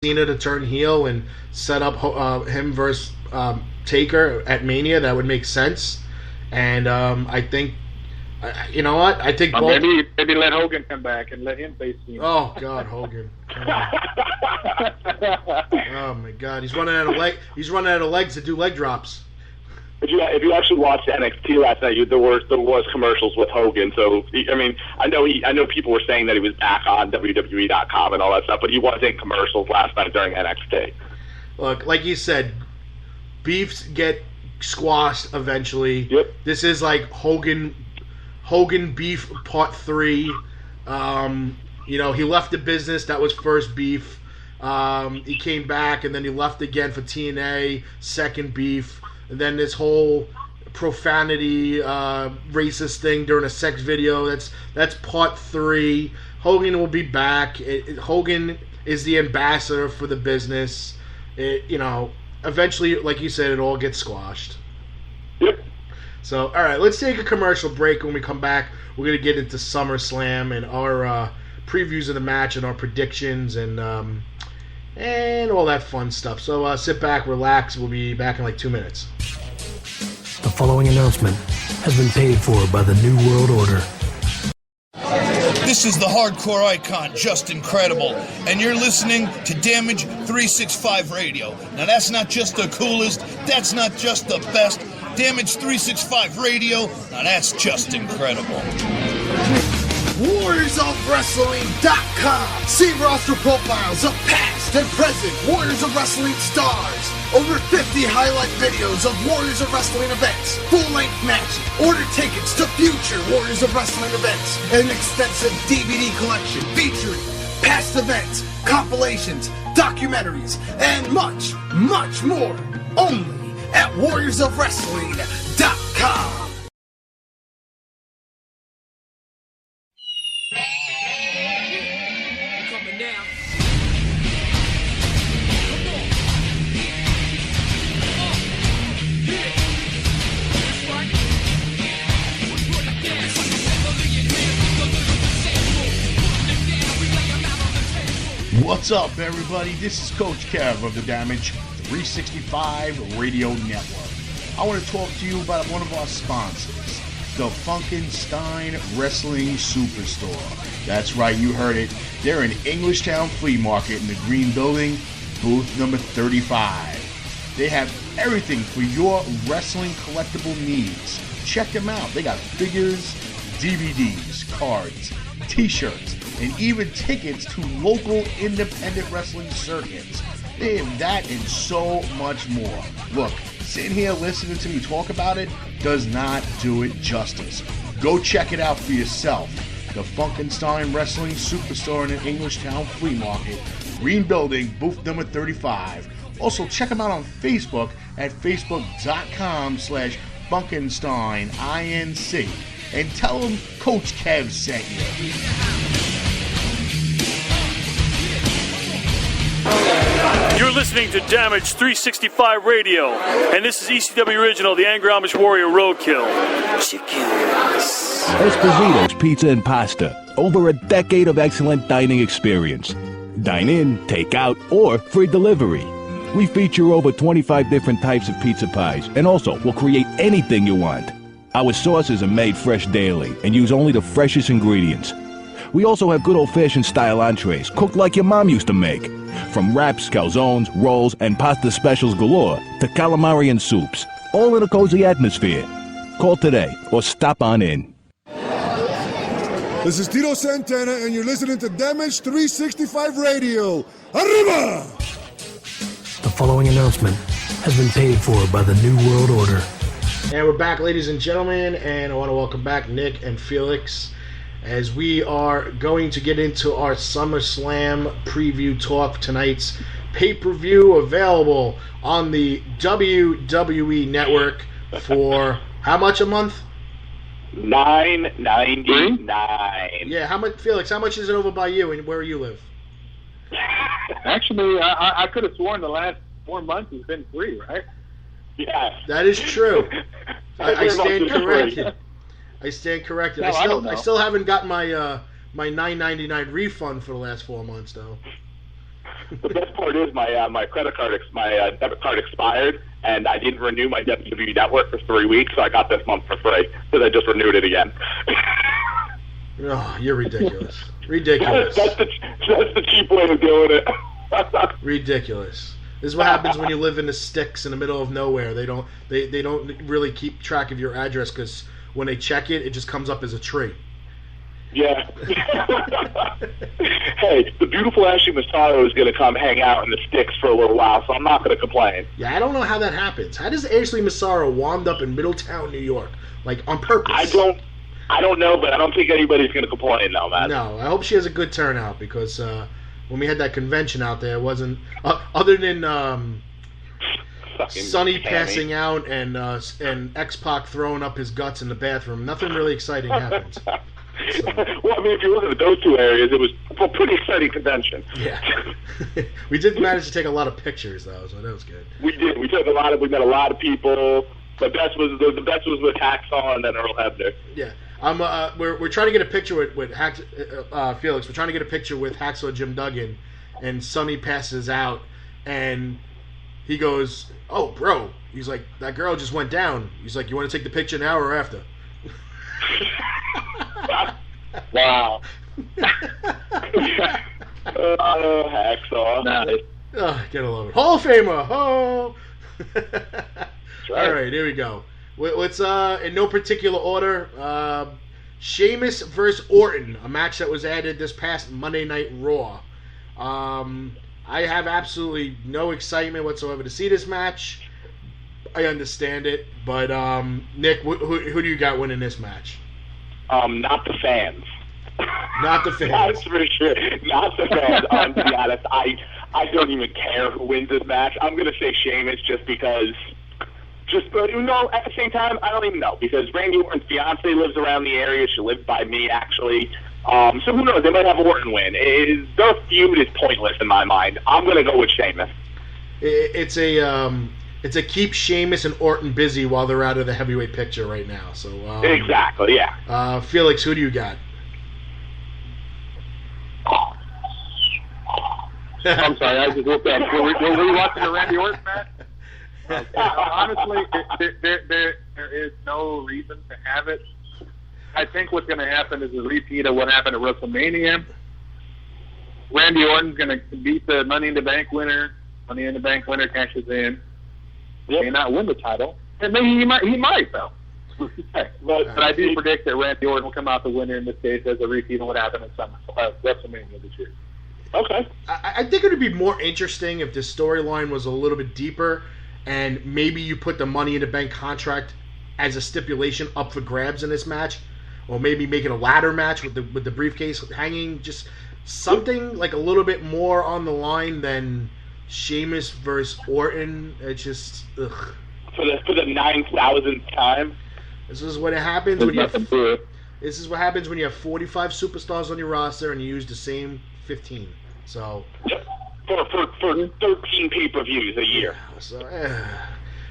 Cena to turn heel and set up him versus Taker at Mania. That would make sense. And I think, you know what? I think both. Maybe let Hogan come back and let him face Cena. Oh God, Hogan! Oh my God, he's running out of legs to do leg drops. But if you actually watched NXT last night, there was commercials with Hogan. So I mean, I know people were saying that he was back on WWE.com and all that stuff, but he was in commercials last night during NXT. Look, like you said, beefs get squashed eventually. Yep. This is like Hogan beef part 3. You know, he left the business. That was first beef. He came back and then he left again for TNA. Second beef. And then this whole profanity, racist thing during a sex video. That's part 3. Hogan will be back. Hogan is the ambassador for the business. You know, eventually, like you said, it all gets squashed. Yep. So, all right, let's take a commercial break. When we come back, we're going to get into SummerSlam and our previews of the match and our predictions and all that fun stuff. So sit back, relax. We'll be back in like 2 minutes. The following announcement has been paid for by the New World Order. This is the hardcore icon, Just Incredible, and you're listening to Damage 365 Radio. Now that's not just the coolest, that's not just the best. Damage 365 Radio, now that's just incredible. WarriorsOfWrestling.com. See roster profiles of past and present Warriors of Wrestling stars. Over 50 highlight videos of Warriors of Wrestling events, full-length matches, order tickets to future Warriors of Wrestling events, and an extensive DVD collection featuring past events, compilations, documentaries, and much, much more. Only at WarriorsOfWrestling.com. What's up, everybody? This is Coach Kev of the Damage 365 Radio Network. I want to talk to you about one of our sponsors, the Funkenstein Wrestling Superstore. That's right, you heard it. They're in Englishtown Flea Market in the Green Building, booth number 35. They have everything for your wrestling collectible needs. Check them out. They got figures, DVDs, cards, t-shirts, and even tickets to local independent wrestling circuits. They have that and so much more. Look, sitting here listening to me talk about it does not do it justice. Go check it out for yourself. The Funkenstein Wrestling Superstore in the Englishtown Flea Market, Green Building, booth number 35. Also, check them out on Facebook at facebook.com/FunkensteinINC and tell them Coach Kev sent you. You're listening to Damage 365 Radio, and this is ECW Original, the Angry Amish Warrior Roadkill. Esposito's Pizza and Pasta. Over a decade of excellent dining experience. Dine in, take out, or free delivery. We feature over 25 different types of pizza pies, and also will create anything you want. Our sauces are made fresh daily and use only the freshest ingredients. We also have good old-fashioned style entrees, cooked like your mom used to make. From wraps, calzones, rolls, and pasta specials galore to calamari and soups, all in a cozy atmosphere. Call today or stop on in. This is Tito Santana, and you're listening to Damage 365 Radio. Arriba! The following announcement has been paid for by the New World Order. And we're back, ladies and gentlemen, and I want to welcome back Nick and Felix as we are going to get into our SummerSlam preview talk. Tonight's pay-per-view available on the WWE Network for how much a month? $9.99. Yeah, how much, Felix? How much is it over by you and where you live? Actually, I could have sworn the last 4 months has been free, right? Yes. That is true. I stand corrected. I stand corrected. No, I still haven't gotten my my $9.99 refund for the last 4 months though. The best part is my credit card, my debit card expired, and I didn't renew my WWE Network for 3 weeks, so I got this month for free because I just renewed it again. Oh, you're ridiculous. Ridiculous. That's the cheap way of doing it. Ridiculous. This is what happens when you live in the sticks in the middle of nowhere. They don't really keep track of your address because when they check it, it just comes up as a tree. Yeah. Hey, the beautiful Ashley Massaro is going to come hang out in the sticks for a little while, so I'm not going to complain. Yeah, I don't know how that happens. How does Ashley Massaro wound up in Middletown, New York? Like, on purpose? I don't know, but I don't think anybody's going to complain now, man. No, I hope she has a good turnout because when we had that convention out there, it wasn't... other than Sonny passing out and X-Pac throwing up his guts in the bathroom, nothing really exciting happened. So. Well, I mean, if you look at those two areas, it was a pretty exciting convention. Yeah. We did manage to take a lot of pictures, though, so that was good. We did. We met a lot of people. The best was with Hacksaw and then Earl Hebner. Yeah. We're trying to get a picture with Felix. We're trying to get a picture with Hacksaw Jim Duggan, and Sonny passes out, and he goes, "Oh, bro." He's like, "That girl just went down." He's like, "You want to take the picture now or after?" Wow. Hacksaw. Nice. Oh, get a load. Hall of Famer. Ho! All right, here we go. Let's in no particular order. Sheamus versus Orton, a match that was added this past Monday Night Raw. I have absolutely no excitement whatsoever to see this match. I understand it, but Nick, who do you got winning this match? Not the fans. Not the fans. That's for sure. Not the fans. To be honest, I don't even care who wins this match. I'm going to say Sheamus just because. But no, at the same time, I don't even know because Randy Orton's fiance lives around the area. She lives by me, actually. So who knows? They might have Orton win. Their feud is pointless in my mind. I'm going to go with Sheamus. It's a keep Sheamus and Orton busy while they're out of the heavyweight picture right now. So exactly, yeah. Felix, who do you got? I'm sorry, I just looked up. Were we watching the Randy Orton match? Honestly, there is no reason to have it. I think what's going to happen is a repeat of what happened at WrestleMania. Randy Orton's going to beat the Money in the Bank winner. Money in the Bank winner cashes in. Yep. May not win the title. And maybe he might though. but I do predict that Randy Orton will come out the winner in this case as a repeat of what happened at WrestleMania this year. Okay. I think it would be more interesting if the storyline was a little bit deeper and maybe you put the Money in the Bank contract as a stipulation up for grabs in this match, or maybe make it a ladder match with the briefcase hanging, just something like a little bit more on the line than Sheamus versus Orton. It's just ugh. For the 9,000th time. This is what happens when you have. This is what happens when you have 45 superstars on your roster and you use the same 15. So. Yep. For 13 pay-per-views a year. So,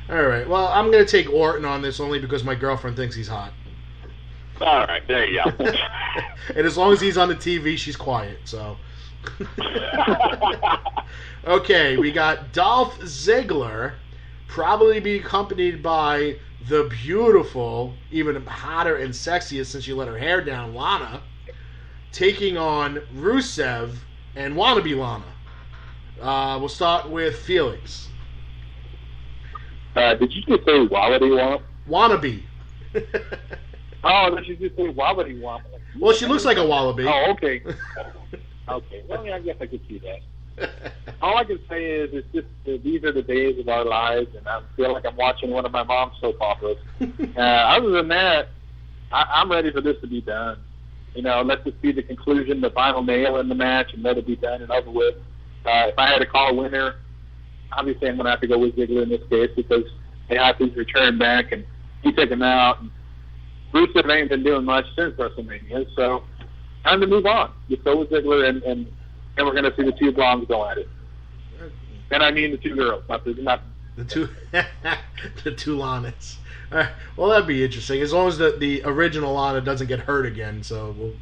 all right. Well, I'm going to take Orton on this only because my girlfriend thinks he's hot. All right. There you go. And as long as he's on the TV, she's quiet. So. Okay, we got Dolph Ziggler, probably be accompanied by the beautiful, even hotter and sexiest since she let her hair down, Lana, taking on Rusev and Wannabe Lana. We'll start with Felix. Did you just say Wannabe? Wannabe. Oh, did you just say Wannabe? Well, she looks like a wallaby. Oh, okay. Okay, well, yeah, I guess I could see that. All I can say is it's just these are the days of our lives, and I feel like I'm watching one of my mom's soap operas. Other than that, I'm ready for this to be done. You know, let this be the conclusion, the final nail in the match, and let it be done and over with. If I had to call a winner, obviously I'm going to have to go with Ziggler in this case because they have to return back, and he took him out. And Rusev ain't been doing much since WrestleMania, so time to move on. Just go with Ziggler, and we're going to see the two blondes go at it. And I mean the two girls, not the two the two Lanas. Well, that'd be interesting as long as the original Lana doesn't get hurt again. So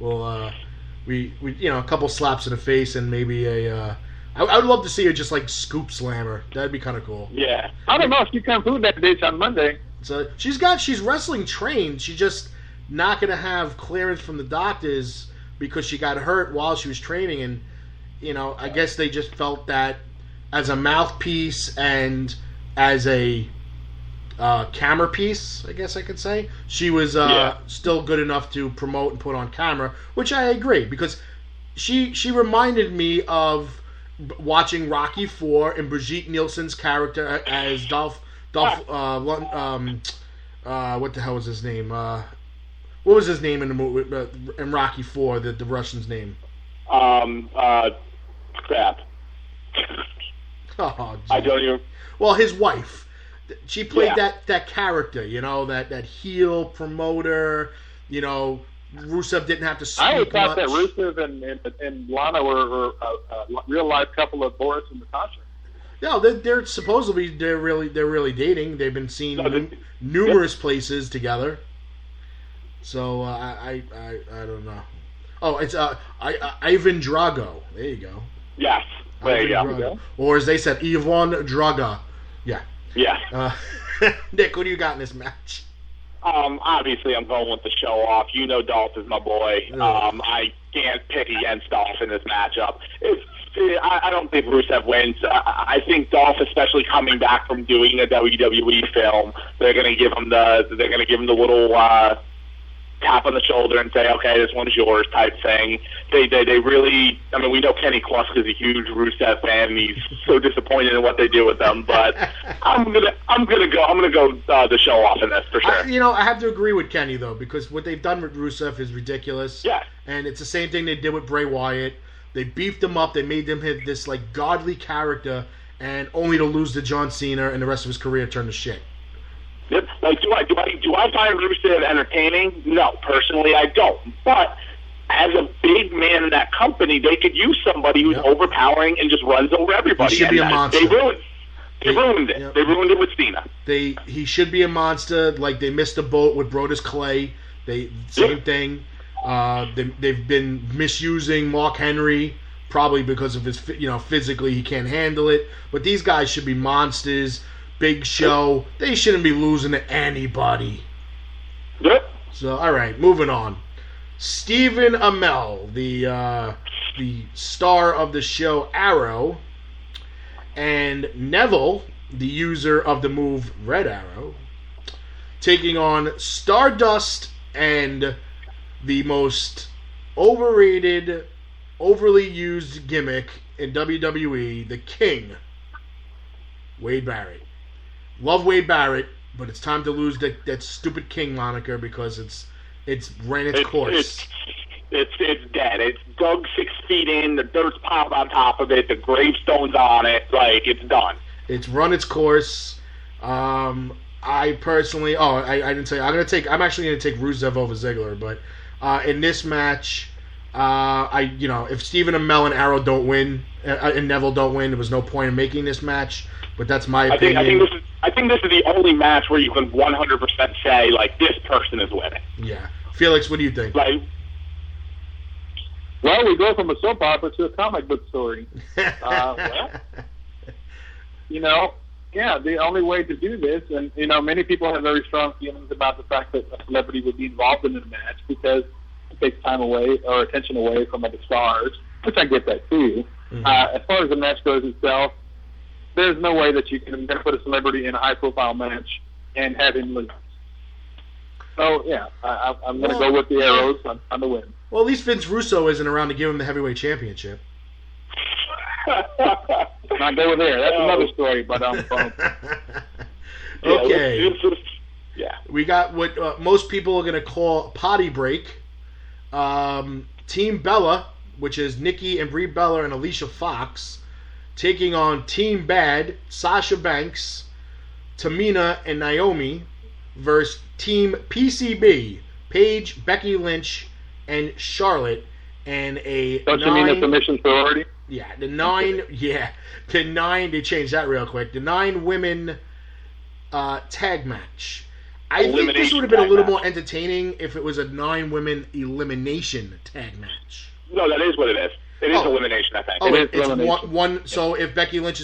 we'll we a couple slaps in the face and maybe a I would love to see her just like scoop slammer. That'd be kind of cool. Yeah. I don't know if she can prove that bitch on Monday. So she's wrestling trained. She's just not going to have clearance from the doctors because she got hurt while she was training. And, I guess they just felt that as a mouthpiece and as a camera piece, I guess I could say, she was still good enough to promote and put on camera, which I agree, because she reminded me of watching Rocky IV and Brigitte Nielsen's character as Dolph. What the hell was his name? What was his name in the movie in Rocky IV? The Russian's name? Crap. Oh, I don't even. Well, his wife. She played that character, that heel promoter. Rusev didn't have to speak I always thought much. that Rusev and Lana were a real life couple of Boris and Natasha. No, they're supposedly they're really dating. They've been seen numerous places together. So I don't know. Oh, it's Ivan Drago. There you go. Yes, there you go. Or as they said, Ivan Draga. Yeah. Yeah. Nick, what do you got in this match? Obviously, I'm going with the show off. Dolph is my boy. I can't pick against Dolph in this matchup. I don't think Rusev wins. I think Dolph, especially coming back from doing a WWE film, they're going to give him the little tap on the shoulder and say, okay, this one's yours type thing. They really, we know Kenny Klusk is a huge Rusev fan, and he's so disappointed in what they do with them, but I'm gonna go the show off in this for sure. I have to agree with Kenny though, because what they've done with Rusev is ridiculous. Yeah. And it's the same thing they did with Bray Wyatt. They beefed him up, they made him hit this like godly character, and only to lose to John Cena and the rest of his career turn to shit. Yep. Like, do I find Rusev entertaining? No, personally, I don't. But as a big man in that company, they could use somebody who's overpowering and just runs over everybody. He should be a monster. They ruined it. Yep. They ruined it with Cena. He should be a monster. Like they missed the boat with Brodus Clay. Same thing. They've been misusing Mark Henry, probably because of his physically he can't handle it. But these guys should be monsters. Big Show. They shouldn't be losing to anybody. Yep. So, all right, moving on. Stephen Amell, the star of the show Arrow, and Neville, the user of the move Red Arrow, taking on Stardust and the most overrated, overly used gimmick in WWE, the King, Wade Barrett. Love Wade Barrett, but it's time to lose that stupid King moniker because it's ran its course. It's dead. It's dug 6 feet in. The dirt's piled on top of it. The gravestone's on it. Like, it's done. It's run its course. I personally, I didn't say I'm actually gonna take Rusev over Ziggler, but in this match, if Stephen Amell and Arrow don't win and Neville don't win, there was no point in making this match. But that's my opinion. I think this is the only match where you can 100% say like this person is winning. Yeah, Felix, what do you think? Well, we go from a soap opera to a comic book story. The only way to do this, and many people have very strong feelings about the fact that a celebrity would be involved in a match because it takes time away or attention away from other stars, which I get that too. Mm-hmm. As far as the match goes itself, there's no way that you can put a celebrity in a high-profile match and have him lose. So, yeah, I'm going to go with the Arrows on the win. Well, at least Vince Russo isn't around to give him the heavyweight championship. Not go there. That's another story, but okay. We got what most people are going to call potty break. Team Bella, which is Nikki and Brie Bella and Alicia Fox, taking on Team Bad, Sasha Banks, Tamina, and Naomi, versus Team PCB, Paige, Becky Lynch, and Charlotte, and a Don't you mean a submission sorority? Yeah, the 9, they changed that real quick. The 9 women tag match. I think this would have been a little more entertaining if it was a 9 women elimination tag match. No, that is what it is. It is elimination, I think. Oh, It is it's elimination. one. So if Becky Lynch